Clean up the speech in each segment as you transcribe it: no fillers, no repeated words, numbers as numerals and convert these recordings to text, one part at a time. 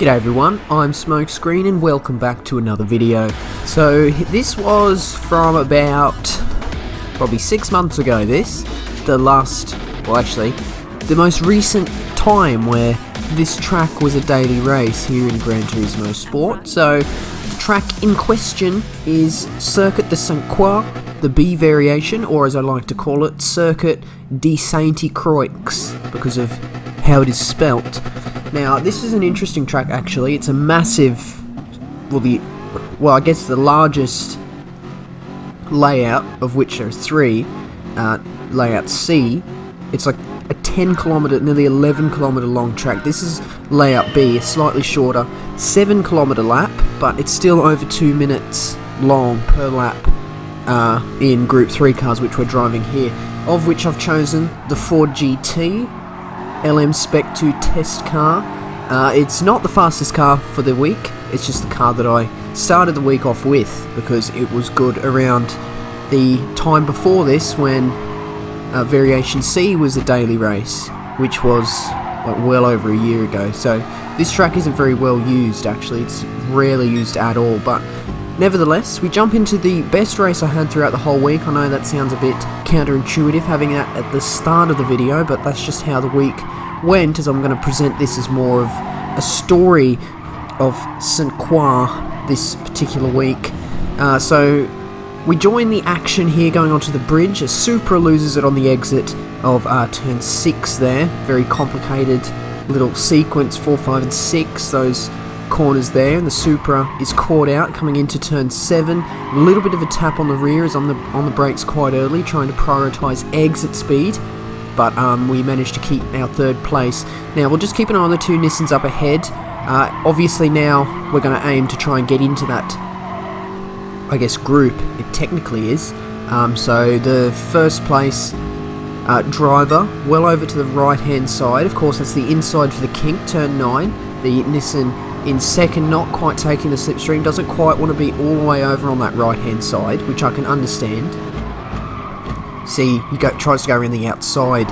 G'day everyone, I'm Smokescreen and welcome back to another video. So this was from about probably 6 months ago the most recent time where this track was a daily race here in Gran Turismo Sport. So the track in question is Circuit de Sainte-Croix, the B variation, or as I like to call it, Circuit de Sainte-Croix, because of how it is spelt. Now, this is an interesting track actually. It's a massive, I guess the largest layout, of which there are three, layout C. It's like a 10 kilometer, nearly 11 kilometer long track. This is layout B, a slightly shorter 7 kilometer lap, but it's still over 2 minutes long per lap in Group 3 cars, which we're driving here, of which I've chosen the Ford GT LM Spec 2 test car. It's not the fastest car for the week, it's just the car that I started the week off with because it was good around the time before this when Variation C was a daily race, which was well over a year ago. So this track isn't very well used actually, it's rarely used at all, but nevertheless, we jump into the best race I had throughout the whole week. I know that sounds a bit counterintuitive having that at the start of the video, but that's just how the week went, as I'm going to present this as more of a story of Sainte-Croix this particular week. So we join the action here going onto the bridge. A Supra loses it on the exit of turn 6 there. Very complicated little sequence, 4, 5 and 6, those corners there, and the Supra is caught out coming into turn 7. A little bit of a tap on the rear as on the brakes quite early, trying to prioritise exit speed, but we managed to keep our third place. Now we'll just keep an eye on the two Nissans up ahead. Obviously now we're going to aim to try and get into that, I guess, group it technically is. So the first place driver well over to the right hand side, of course that's the inside for the kink, turn 9. The Nissan in second, not quite taking the slipstream, doesn't quite want to be all the way over on that right hand side, which I can understand. See, he tries to go around the outside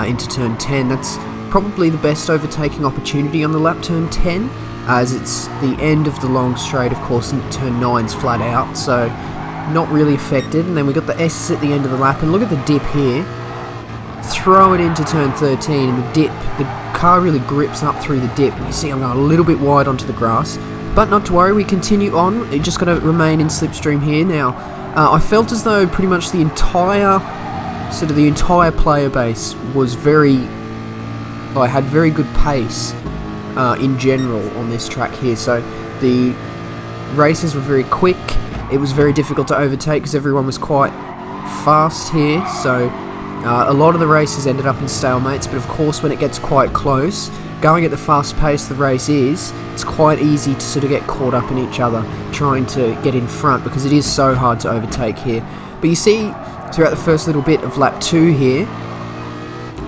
into turn 10. That's probably the best overtaking opportunity on the lap, turn 10, as it's the end of the long straight, of course, and turn 9's flat out, so not really affected. And then we got the S's at the end of the lap, and look at the dip here. Throw it into turn 13, and the car really grips up through the dip, and you see I'm going a little bit wide onto the grass, but not to worry, we continue on. You just got to remain in slipstream here. Now I felt as though pretty much the entire player base was had very good pace in general on this track here, so the races were very quick. It was very difficult to overtake because everyone was quite fast here, so a lot of the races ended up in stalemates, but of course when it gets quite close, going at the fast pace the race is, it's quite easy to sort of get caught up in each other, trying to get in front, because it is so hard to overtake here. But you see, throughout the first little bit of lap 2 here,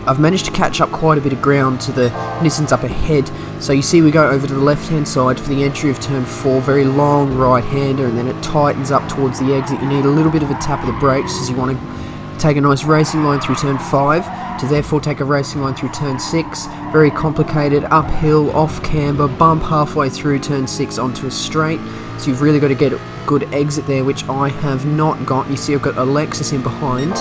I've managed to catch up quite a bit of ground to the Nissans up ahead. So you see we go over to the left hand side for the entry of turn 4, very long right hander, and then it tightens up towards the exit. You need a little bit of a tap of the brakes as you want to take a nice racing line through turn 5 to therefore take a racing line through turn 6. Very complicated, uphill, off camber, bump halfway through turn 6 onto a straight. So you've really got to get a good exit there, which I have not got. You see I've got a Lexus in behind,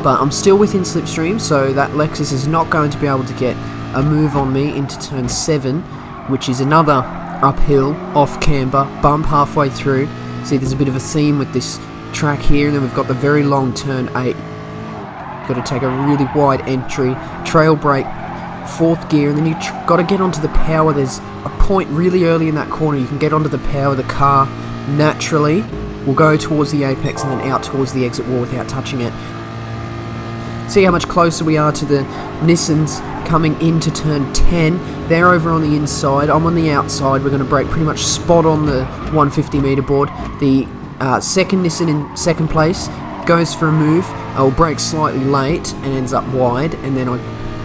but I'm still within slipstream, so that Lexus is not going to be able to get a move on me into turn 7, which is another uphill, off camber, bump halfway through. See, there's a bit of a theme with this track here, and then we've got the very long turn 8. Got to take a really wide entry, trail brake, 4th gear, and then you got to get onto the power. There's a point really early in that corner you can get onto the power. The car naturally will go towards the apex and then out towards the exit wall without touching it. See how much closer we are to the Nissans coming into turn 10. They're over on the inside, I'm on the outside. We're going to brake pretty much spot on the 150 meter board. The second Nissan in second place goes for a move. I'll brake slightly late and ends up wide, and then I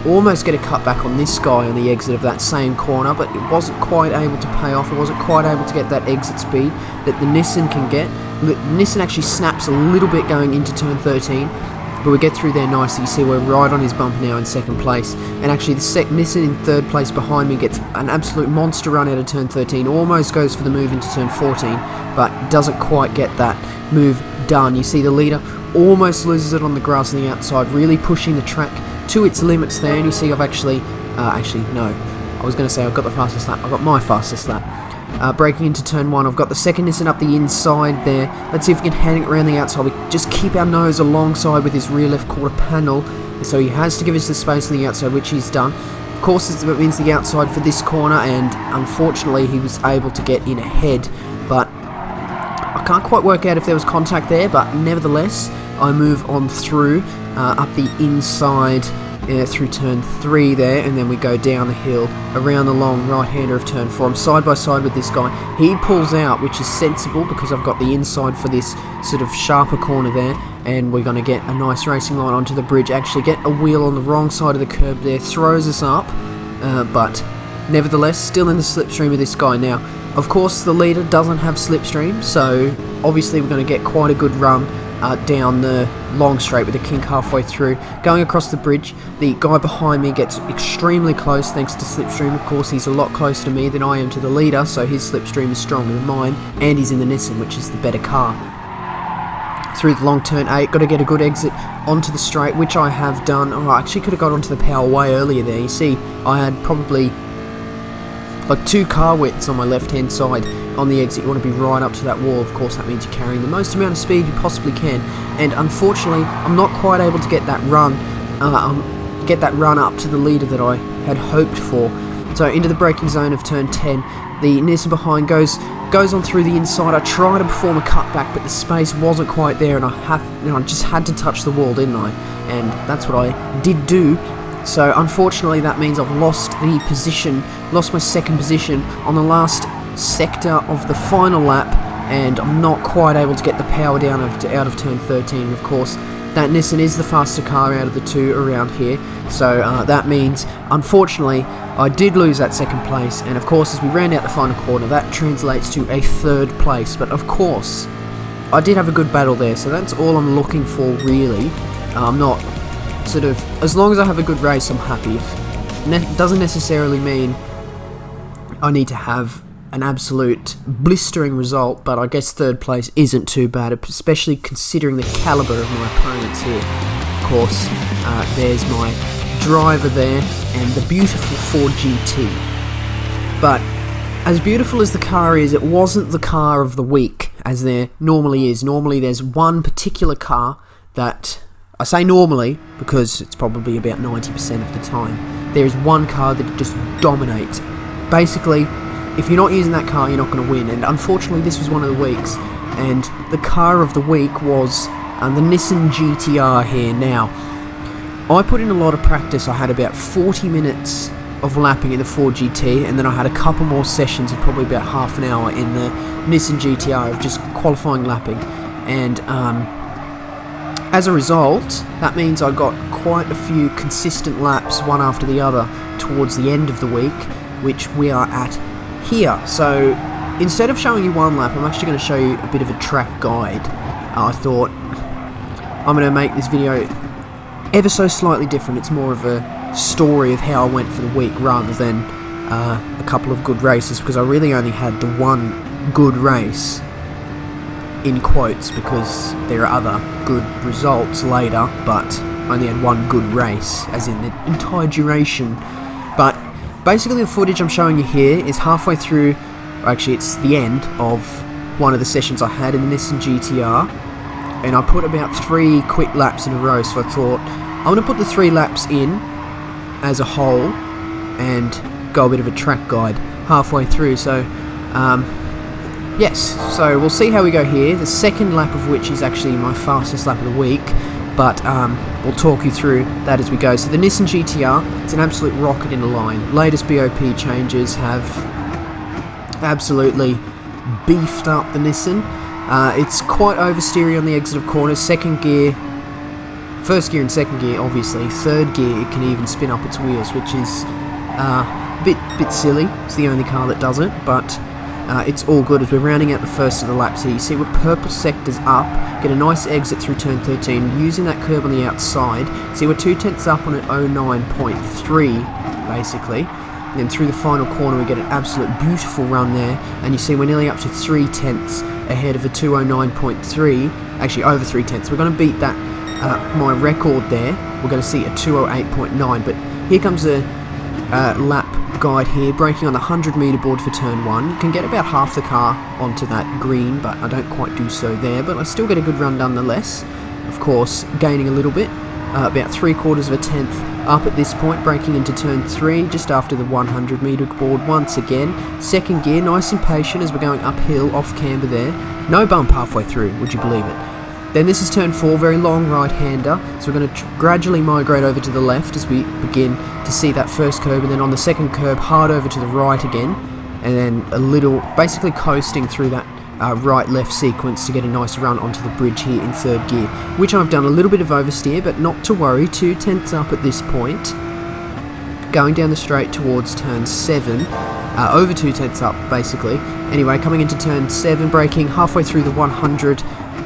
almost get a cut back on this guy on the exit of that same corner, but it wasn't quite able to pay off. It wasn't quite able to get that exit speed that the Nissan can get. The Nissan actually snaps a little bit going into turn 13. but we get through there nicely. You see we're right on his bumper now in second place, and actually the Nissan in third place behind me gets an absolute monster run out of turn 13, almost goes for the move into turn 14, but doesn't quite get that move done. You see the leader almost loses it on the grass on the outside, really pushing the track to its limits there, and you see I've actually no, I was going to say I've got the fastest lap, I've got my fastest lap. Braking into turn 1, I've got the second Nissan up the inside there. Let's see if we can hang it around the outside. We just keep our nose alongside with his rear left quarter panel, so he has to give us the space on the outside, which he's done. Of course, it means the outside for this corner, and unfortunately he was able to get in ahead, but I can't quite work out if there was contact there, but nevertheless I move on through up the inside through turn 3 there, and then we go down the hill around the long right-hander of turn 4. I'm side by side with this guy. He pulls out, which is sensible because I've got the inside for this sort of sharper corner there, and we're going to get a nice racing line onto the bridge. Actually get a wheel on the wrong side of the curb there, throws us up, but nevertheless still in the slipstream of this guy. Now of course the leader doesn't have slipstream, so obviously we're going to get quite a good run down the long straight with the kink halfway through. Going across the bridge, the guy behind me gets extremely close thanks to slipstream. Of course, he's a lot closer to me than I am to the leader, so his slipstream is stronger than mine, and he's in the Nissan, which is the better car. Through the long turn 8, got to get a good exit onto the straight, which I have done. Oh, I actually could have got onto the power way earlier there. You see, I had probably like 2 car widths on my left hand side on the exit. You want to be right up to that wall. Of course that means you're carrying the most amount of speed you possibly can, and unfortunately I'm not quite able to get that run up to the leader that I had hoped for. So into the braking zone of turn 10, the Nissan behind goes on through the inside. I try to perform a cutback, but the space wasn't quite there, and I just had to touch the wall, didn't I? And that's what I did do. So unfortunately that means I've lost my second position on the last sector of the final lap, and I'm not quite able to get the power down out of turn 13. Of course, that Nissan is the faster car out of the 2 around here, so that means unfortunately I did lose that second place, and of course as we round out the final corner that translates to a 3rd place. But of course I did have a good battle there, so that's all I'm looking for really. I'm not sort of, as long as I have a good race I'm happy. It doesn't necessarily mean I need to have an absolute blistering result, but I guess 3rd place isn't too bad, especially considering the calibre of my opponents here. Of course, there's my driver there, and the beautiful Ford GT. But as beautiful as the car is, it wasn't the car of the week, as there normally is. Normally there's one particular car that, I say normally because it's probably about 90% of the time, there is one car that just dominates. Basically, if you're not using that car, you're not going to win, and unfortunately this was one of the weeks, and the car of the week was the Nissan GT-R here. Now, I put in a lot of practice. I had about 40 minutes of lapping in the Ford GT, and then I had a couple more sessions of probably about half an hour in the Nissan GT-R of just qualifying lapping, and as a result, that means I got quite a few consistent laps, one after the other, towards the end of the week, which we are at here. So instead of showing you one lap, I'm actually going to show you a bit of a track guide. I thought I'm going to make this video ever so slightly different. It's more of a story of how I went for the week rather than a couple of good races, because I really only had the one good race in quotes, because there are other good results later, but I only had one good race as in the entire duration. But basically the footage I'm showing you here is halfway through, actually it's the end of one of the sessions I had in the Nissan GT-R, and I put about 3 quick laps in a row. So I thought I'm going to put the 3 laps in as a whole and go a bit of a track guide halfway through. So yes, so we'll see how we go here, the second lap of which is actually my fastest lap of the week, but we'll talk you through that as we go. So the Nissan GT-R, it's an absolute rocket in a line. Latest BOP changes have absolutely beefed up the Nissan. It's quite oversteery on the exit of corners. Second gear, first gear and second gear obviously. Third gear it can even spin up its wheels, which is a bit silly. It's the only car that does it, but it's all good as we're rounding out the first of the laps here. You see we're purple sectors up, get a nice exit through turn 13, using that curb on the outside. See we're 2 tenths up on an 09.3 basically. And then through the final corner we get an absolute beautiful run there, and you see we're nearly up to 3 tenths ahead of a 209.3, actually over 3 tenths. We're going to beat that, my record there. We're going to see a 208.9, but here comes a lap guide here, braking on the 100 metre board for turn 1. You can get about half the car onto that green, but I don't quite do so there, but I still get a good run nonetheless. Of course, gaining a little bit, about 3/4 of a tenth up at this point, braking into turn 3, just after the 100 metre board once again. Second gear, nice and patient as we're going uphill, off camber there. No bump halfway through, would you believe it? Then this is turn 4, very long right-hander, so we're going to gradually migrate over to the left as we begin to see that first curb, and then on the second curb, hard over to the right again, and then a little, basically coasting through that right-left sequence to get a nice run onto the bridge here in third gear, which I've done a little bit of oversteer, but not to worry, 2 tenths up at this point. Going down the straight towards turn 7, over 2 tenths up basically. Anyway, coming into turn 7, braking halfway through the 100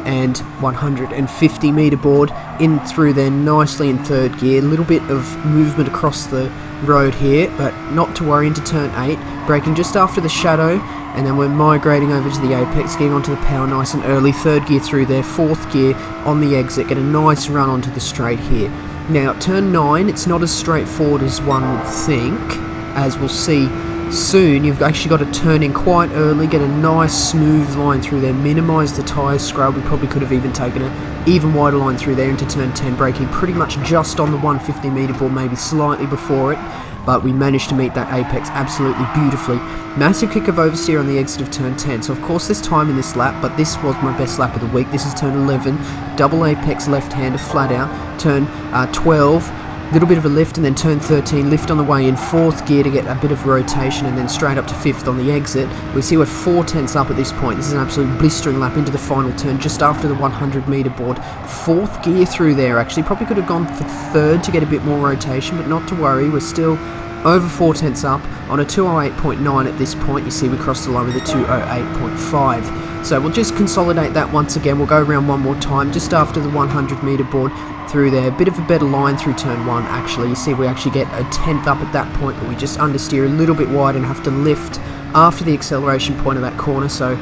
and 150 metre board, in through there nicely in third gear. A little bit of movement across the road here, but not to worry, into turn 8, braking just after the shadow, and then we're migrating over to the apex, getting onto the power nice and early. Third gear through there, fourth gear on the exit, get a nice run onto the straight here. Now turn 9, it's not as straightforward as one would think, as we'll see soon. You've actually got to turn in quite early, get a nice smooth line through there, minimise the tyre scrub. We probably could have even taken an even wider line through there into turn 10, braking pretty much just on the 150 metre board, maybe slightly before it, but we managed to meet that apex absolutely beautifully. Massive kick of oversteer on the exit of turn 10, so of course there's time in this lap, but this was my best lap of the week. This is turn 11, double apex left-hander flat out, turn 12, little bit of a lift, and then turn 13, lift on the way in, fourth gear to get a bit of rotation, and then straight up to fifth on the exit. We see we're 4 tenths up at this point. This is an absolute blistering lap into the final turn, just after the 100 metre board. Fourth gear through there, actually. Probably could have gone for third to get a bit more rotation, but not to worry. We're still over 4 tenths up on a 208.9 at this point. You see we crossed the line with a 208.5. So we'll just consolidate that once again. We'll go around one more time, just after the 100 metre board through there. A bit of a better line through turn 1, actually. You see we actually get a tenth up at that point, but we just understeer a little bit wide and have to lift after the acceleration point of that corner. So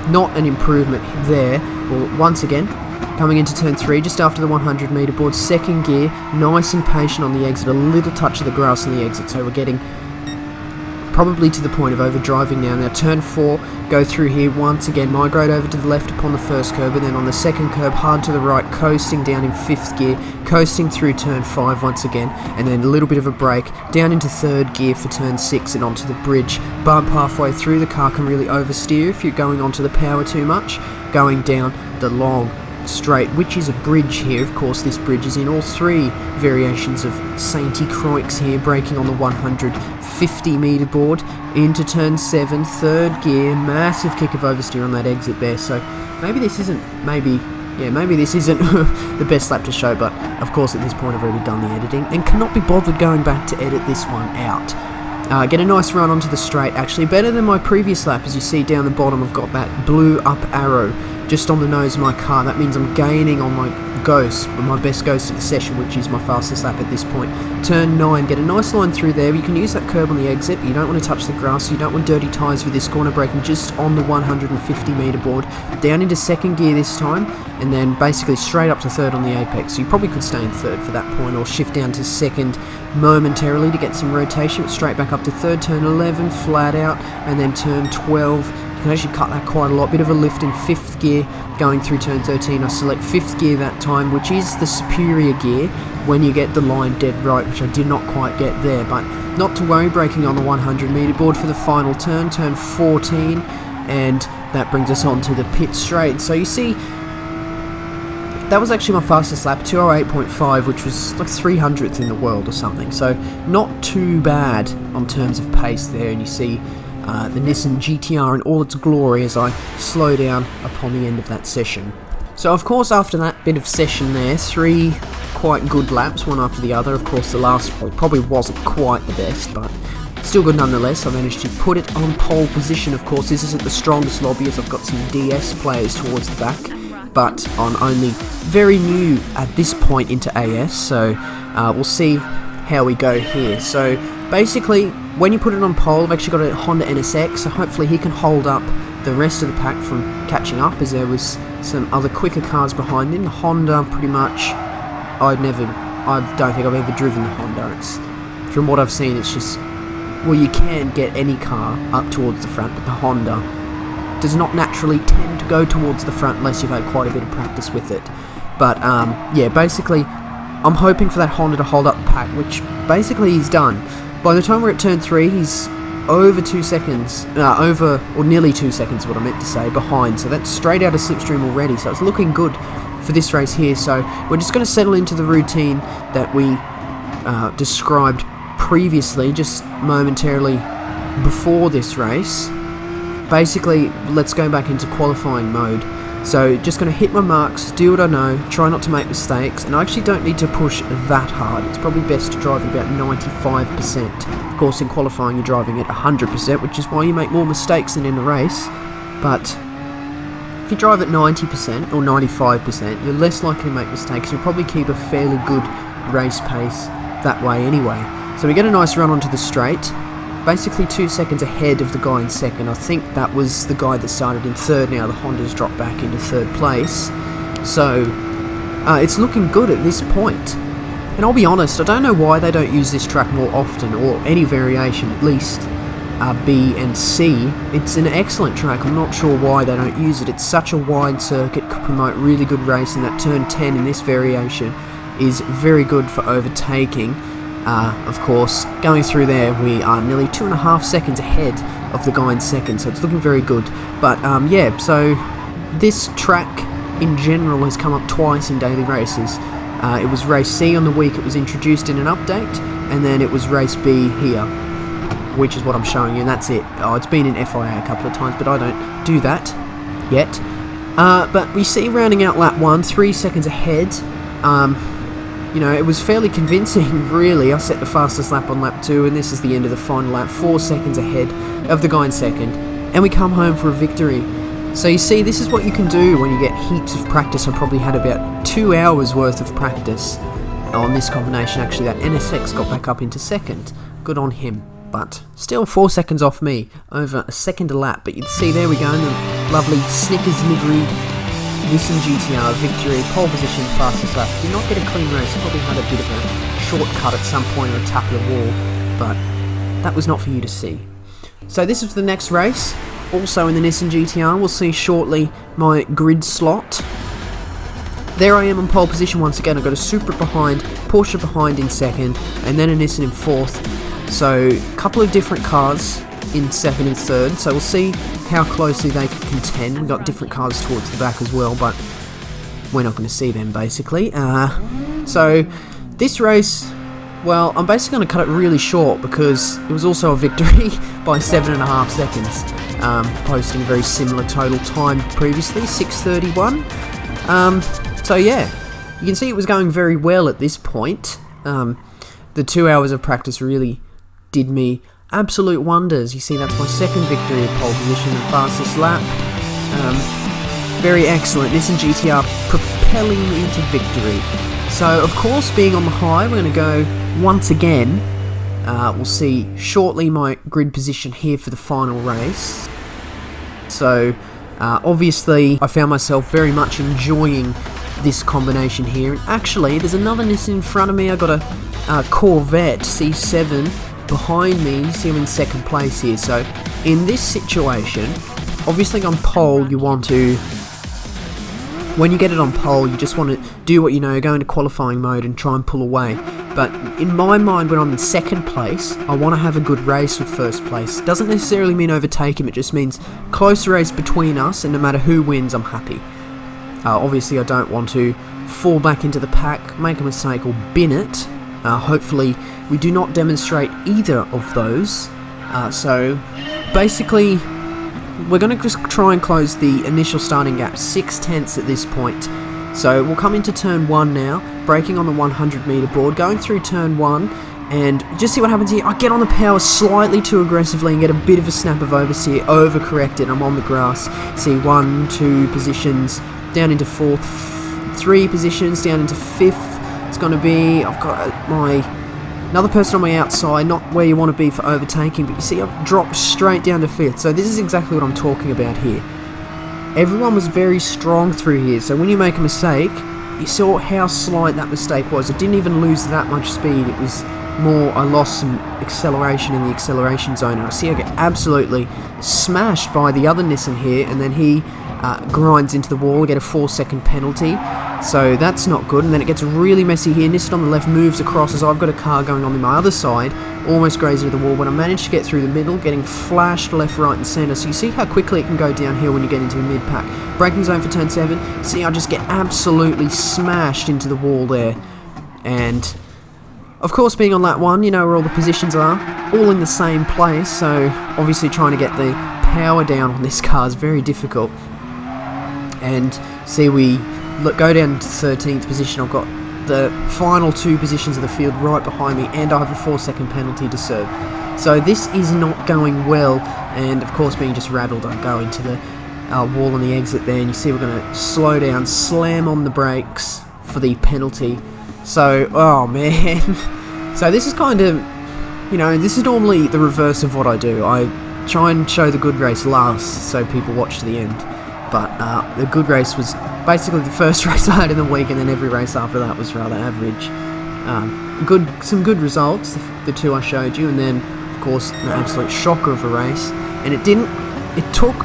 not an improvement there. Well, once again, coming into turn 3, just after the 100 metre board, second gear, nice and patient on the exit, a little touch of the grass on the exit, so we're getting probably to the point of overdriving now. Now turn 4, go through here once again, migrate over to the left upon the first curb, and then on the second curb, hard to the right, coasting down in 5th gear, coasting through turn 5 once again, and then a little bit of a break, down into 3rd gear for turn 6 and onto the bridge. Bump halfway through, the car can really oversteer if you're going onto the power too much, going down the long straight, which is a bridge here. Of course, this bridge is in all 3 variations of Sainte-Croix here, braking on the 150 metre board into turn 7, 3rd gear, massive kick of oversteer on that exit there. So maybe this isn't the best lap to show, but of course at this point I've already done the editing and cannot be bothered going back to edit this one out. Get a nice run onto the straight, actually better than my previous lap. As you see down the bottom, I've got that blue up arrow just on the nose of my car. That means I'm gaining on my ghost, my best ghost of the session, which is my fastest lap at this point. Turn 9, get a nice line through there. You can use that curb on the exit, but you don't want to touch the grass, you don't want dirty tyres for this corner, braking just on the 150 metre board. Down into 2nd gear this time, and then basically straight up to 3rd on the apex. So you probably could stay in 3rd for that point, or shift down to 2nd momentarily to get some rotation, but straight back up to 3rd, turn 11, flat out, and then turn 12. You can actually cut that quite a lot. Bit of a lift in 5th gear going through turn 13. I select 5th gear that time, which is the superior gear when you get the line dead right, which I did not quite get there, but not to worry, braking on the 100 metre board for the final turn, turn 14, and that brings us on to the pit straight. So you see, that was actually my fastest lap, 208.5, which was like 300th in the world or something, so not too bad on terms of pace there. And you see the Nissan GT-R in all its glory as I slow down upon the end of that session. So of course after that bit of session there, 3 quite good laps, one after the other. Of course the last one probably wasn't quite the best, but still good nonetheless. I managed to put it on pole position. Of course, this isn't the strongest lobby as I've got some DS players towards the back, but I'm only very new at this point into AS, so we'll see how we go here. So basically, when you put it on pole, I've actually got a Honda NSX, so hopefully he can hold up the rest of the pack from catching up, as there was some other quicker cars behind him. The Honda, pretty much, I don't think I've ever driven the Honda. It's, from what I've seen, it's just, well, you can get any car up towards the front, but the Honda does not naturally tend to go towards the front unless you've had quite a bit of practice with it. But yeah, basically, I'm hoping for that Honda to hold up the pack, which basically he's done. By the time we're at turn 3, he's over 2 seconds, or nearly 2 seconds, what I meant to say, behind. So that's straight out of slipstream already, so it's looking good for this race here. So we're just going to settle into the routine that we described previously, just momentarily before this race. Basically, let's go back into qualifying mode. So just going to hit my marks, do what I know, try not to make mistakes, and I actually don't need to push that hard. It's probably best to drive at about 95%. Of course, in qualifying you're driving at 100%, which is why you make more mistakes than in a race. But if you drive at 90% or 95%, you're less likely to make mistakes. You'll probably keep a fairly good race pace that way anyway. So we get a nice run onto the straight. Basically 2 seconds ahead of the guy in second. I think that was the guy that started in third. Now the Honda's dropped back into third place. So it's looking good at this point. And I'll be honest, I don't know why they don't use this track more often, or any variation, at least B and C. It's an excellent track. I'm not sure why they don't use it. It's such a wide circuit, could promote really good racing. That turn 10 in this variation is very good for overtaking. Of course, going through there, we are nearly 2.5 seconds ahead of the guy in second, so it's looking very good. But yeah, so this track in general has come up twice in daily races. It was race C on the week it was introduced in an update, and then it was race B here, which is what I'm showing you, and that's it. Oh, it's been in FIA a couple of times, but I don't do that yet. But we see rounding out lap 1, 3 seconds ahead. You know, it was fairly convincing, really. I set the fastest lap on lap 2, and this is the end of the final lap, 4 seconds ahead of the guy in second, and we come home for a victory. So you see, this is what you can do when you get heaps of practice. I probably had about 2 hours worth of practice on this combination. Actually, that NSX got back up into second. Good on him, but still 4 seconds off me, over a second a lap. But you'd see, there we go, in the lovely Snickers livery Nissan GT-R victory, pole position, fastest lap. Did not get a clean race, probably had a bit of a shortcut at some point or a tap of the wall, but that was not for you to see. So this is the next race, also in the Nissan GT-R. We'll see shortly my grid slot. There I am on pole position once again. I've got a Supra behind, Porsche behind in second, and then a Nissan in fourth. So a couple of different cars in second and third, so we'll see how closely they can contend. We've got different cars towards the back as well, but we're not going to see them, basically. So this race, well, I'm basically going to cut it really short because it was also a victory by 7.5 seconds, posting a very similar total time previously, 6:31. So yeah, you can see it was going very well at this point. The 2 hours of practice really did me absolute wonders. You see, that's my second victory at pole position and fastest lap. Very excellent. Nissan GT-R propelling me into victory. So, of course, being on the high, we're going to go once again. We'll see shortly my grid position here for the final race. So, obviously, I found myself very much enjoying this combination here. And actually, there's another Nissan in front of me. I've got a Corvette C7 behind me. You see I'm in second place here. So in this situation, obviously on pole, you want to, when you get it on pole, you just want to do what you know, go into qualifying mode and try and pull away. But in my mind, when I'm in second place, I want to have a good race with first place. Doesn't necessarily mean overtake him, it just means close race between us, and no matter who wins, I'm happy. Obviously I don't want to fall back into the pack, make a mistake, or bin it. Hopefully we do not demonstrate either of those. So basically we're going to just try and close the initial starting gap 6/10 at this point. So we'll come into turn 1 now, braking on the 100 meter board, going through turn 1. And just see what happens here. I get on the power slightly too aggressively and get a bit of a snap of oversteer, overcorrected. I'm on the grass. See, 1, 2 positions, down into 4th, 3 positions, down into 5th. It's going to be, I've got another person on my outside, not where you want to be for overtaking, but you see I've dropped straight down to 5th. So this is exactly what I'm talking about here. Everyone was very strong through here, so when you make a mistake, you saw how slight that mistake was. I didn't even lose that much speed. It was more, I lost some acceleration in the acceleration zone. And I see I get absolutely smashed by the other Nissan here, and then he grinds into the wall, get a 4-second penalty. So that's not good, and then it gets really messy here. Nissan on the left moves across as I've got a car going on my other side, almost grazing the wall, but I managed to get through the middle, getting flashed left, right and centre. So you see how quickly it can go downhill when you get into a mid-pack. Braking zone for turn 7. See, I just get absolutely smashed into the wall there. And of course, being on lap 1, you know where all the positions are, all in the same place, so obviously trying to get the power down on this car is very difficult. And see, we go down to 13th position. I've got the final 2 positions of the field right behind me, and I have a 4-second penalty to serve. So this is not going well, and of course being just rattled, I go into the wall on the exit there, and you see we're going to slow down, slam on the brakes for the penalty. So, oh man. So this is kind of, you know, this is normally the reverse of what I do. I try and show the good race last so people watch to the end. But the good race was basically the first race I had in the week, and then every race after that was rather average. Some good results, the 2 I showed you, and then of course an absolute shocker of a race. And it took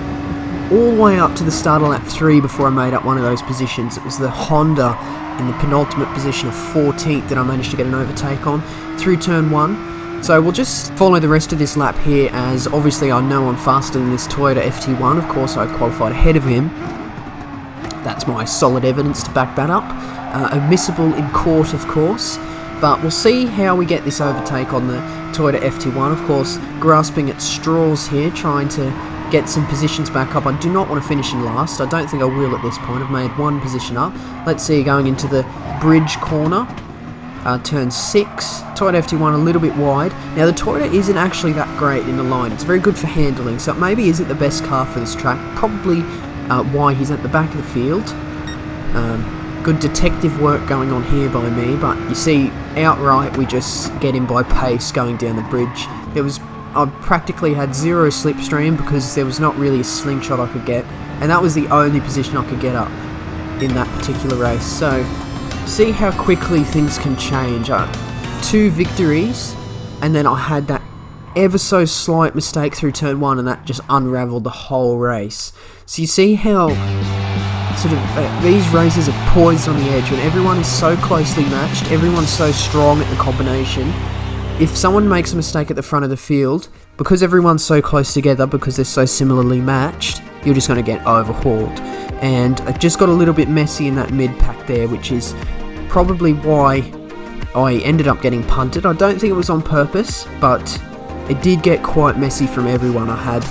all the way up to the start of lap 3 before I made up one of those positions. It was the Honda in the penultimate position of 14th that I managed to get an overtake on through turn 1. So we'll just follow the rest of this lap here, as obviously I know I'm faster than this Toyota FT1. Of course I qualified ahead of him. That's my solid evidence to back that up. Admissible in court, of course. But we'll see how we get this overtake on the Toyota FT1. Of course, grasping at straws here, trying to get some positions back up. I do not want to finish in last. I don't think I will at this point. I've made 1 position up. Let's see, going into the bridge corner. Turn 6. Toyota FT1 a little bit wide. Now the Toyota isn't actually that great in the line. It's very good for handling, so it maybe isn't the best car for this track. Probably why he's at the back of the field. Good detective work going on here by me, but you see, outright we just get him by pace going down the bridge. I practically had 0 slipstream because there was not really a slingshot I could get, and that was the only position I could get up in that particular race. So see how quickly things can change. 2 victories, and then I had that ever so slight mistake through turn 1, and that just unraveled the whole race. So you see how sort of these races are poised on the edge when everyone is so closely matched, everyone's so strong at the combination. If someone makes a mistake at the front of the field, because everyone's so close together, because they're so similarly matched, you're just going to get overhauled. And it just got a little bit messy in that mid-pack there, which is probably why I ended up getting punted. I don't think it was on purpose, but it did get quite messy from everyone. I had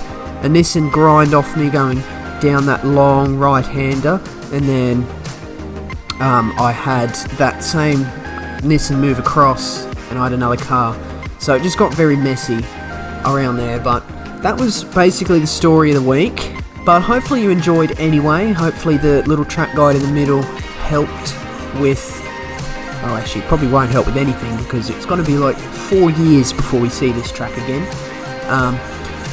a Nissan grind off me going down that long right-hander, and then I had that same Nissan move across, and I had another car. So it just got very messy around there, but that was basically the story of the week. But hopefully you enjoyed anyway. Hopefully the little track guide in the middle helped with... well, actually, it probably won't help with anything because it's going to be like 4 years before we see this track again.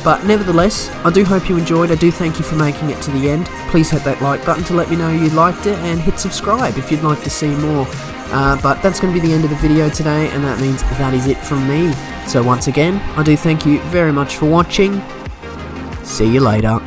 But nevertheless, I do hope you enjoyed. I do thank you for making it to the end. Please hit that like button to let me know you liked it, and hit subscribe if you'd like to see more. But that's going to be the end of the video today, and that means that is it from me. So once again, I do thank you very much for watching. See you later.